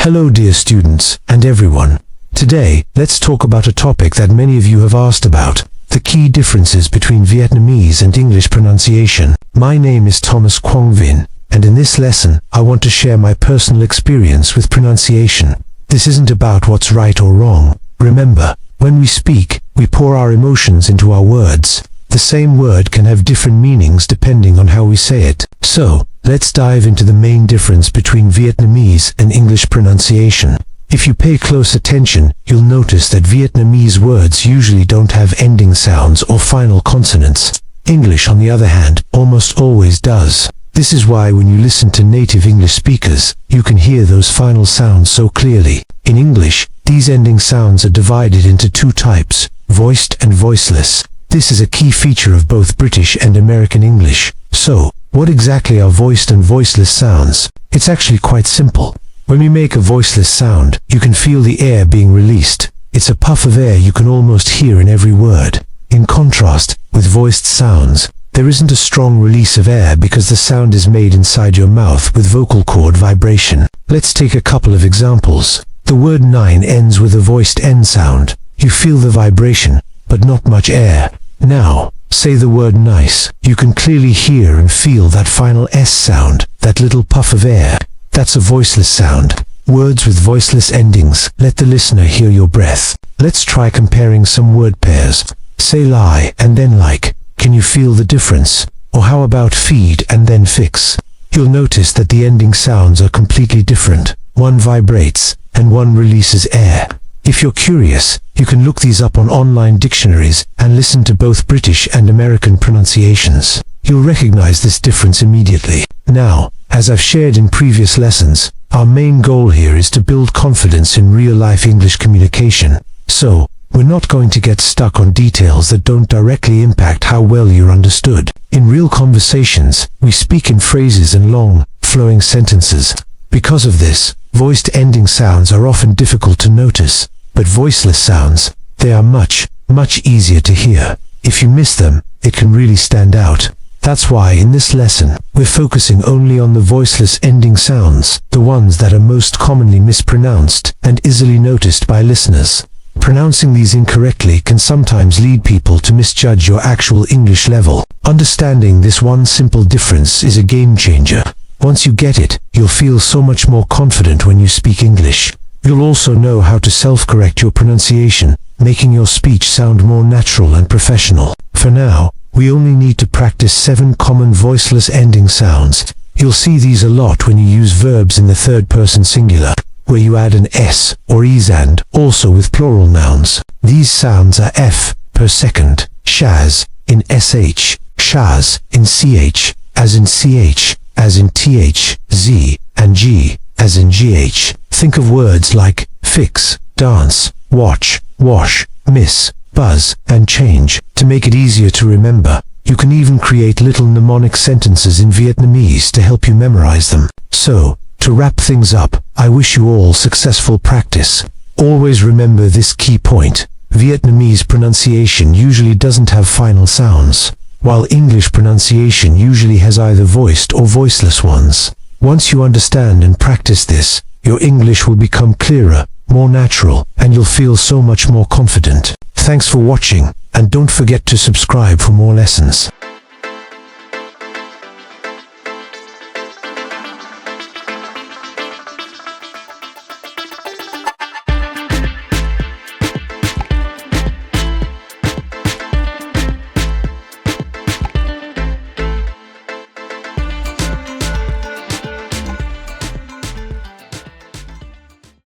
Hello dear students and everyone. Today, let's talk about a topic that many of you have asked about, the key differences between Vietnamese and English pronunciation. My name is Thomas Quang Vinh, and in this lesson, I want to share my personal experience with pronunciation. This isn't about what's right or wrong. Remember, when we speak, we pour our emotions into our words. The same word can have different meanings depending on how we say it. So, let's dive into the main difference between Vietnamese and English pronunciation. If you pay close attention, you'll notice that Vietnamese words usually don't have ending sounds or final consonants. English, on the other hand, almost always does. This is why when you listen to native English speakers, you can hear those final sounds so clearly. In English, these ending sounds are divided into two types, voiced and voiceless. This is a key feature of both British and American English. So, what exactly are voiced and voiceless sounds? It's actually quite simple. When we make a voiceless sound, you can feel the air being released. It's a puff of air you can almost hear in every word. In contrast, with voiced sounds, there isn't a strong release of air because the sound is made inside your mouth with vocal cord vibration. Let's take a couple of examples. The word 9 ends with a voiced N sound. You feel the vibration, but not much air. Now, say the word nice. You can clearly hear and feel that final S sound, that little puff of air. That's a voiceless sound. Words with voiceless endings let the listener hear your breath. Let's try comparing some word pairs. Say lie and then like. Can you feel the difference? Or how about feed and then fix? You'll notice that the ending sounds are completely different. One vibrates and one releases air. If you're curious, you can look these up on online dictionaries and listen to both British and American pronunciations. You'll recognize this difference immediately. Now, as I've shared in previous lessons, our main goal here is to build confidence in real-life English communication. So, we're not going to get stuck on details that don't directly impact how well you're understood. In real conversations, we speak in phrases and long, flowing sentences. Because of this, voiced ending sounds are often difficult to notice, but voiceless sounds, they are much easier to hear. If you miss them, it can really stand out. That's why in this lesson, we're focusing only on the voiceless ending sounds, the ones that are most commonly mispronounced and easily noticed by listeners. Pronouncing these incorrectly can sometimes lead people to misjudge your actual English level. Understanding this one simple difference is a game changer. Once you get it, you'll feel so much more confident when you speak English. You'll also know how to self-correct your pronunciation, making your speech sound more natural and professional. For now, we only need to practice 7 common voiceless ending sounds. You'll see these a lot when you use verbs in the third person singular, where you add an S or es and, also with plural nouns. These sounds are F per second, shaz in sh, shaz in ch, as in ch, as in th, z, and g, as in gh. Think of words like fix, dance, watch, wash, miss, buzz, and change. To make it easier to remember, you can even create little mnemonic sentences in Vietnamese to help you memorize them. So, to wrap things up, I wish you all successful practice. Always remember this key point. Vietnamese pronunciation usually doesn't have final sounds, while English pronunciation usually has either voiced or voiceless ones. Once you understand and practice this, your English will become clearer, more natural, and you'll feel so much more confident. Thanks for watching, and don't forget to subscribe for more lessons.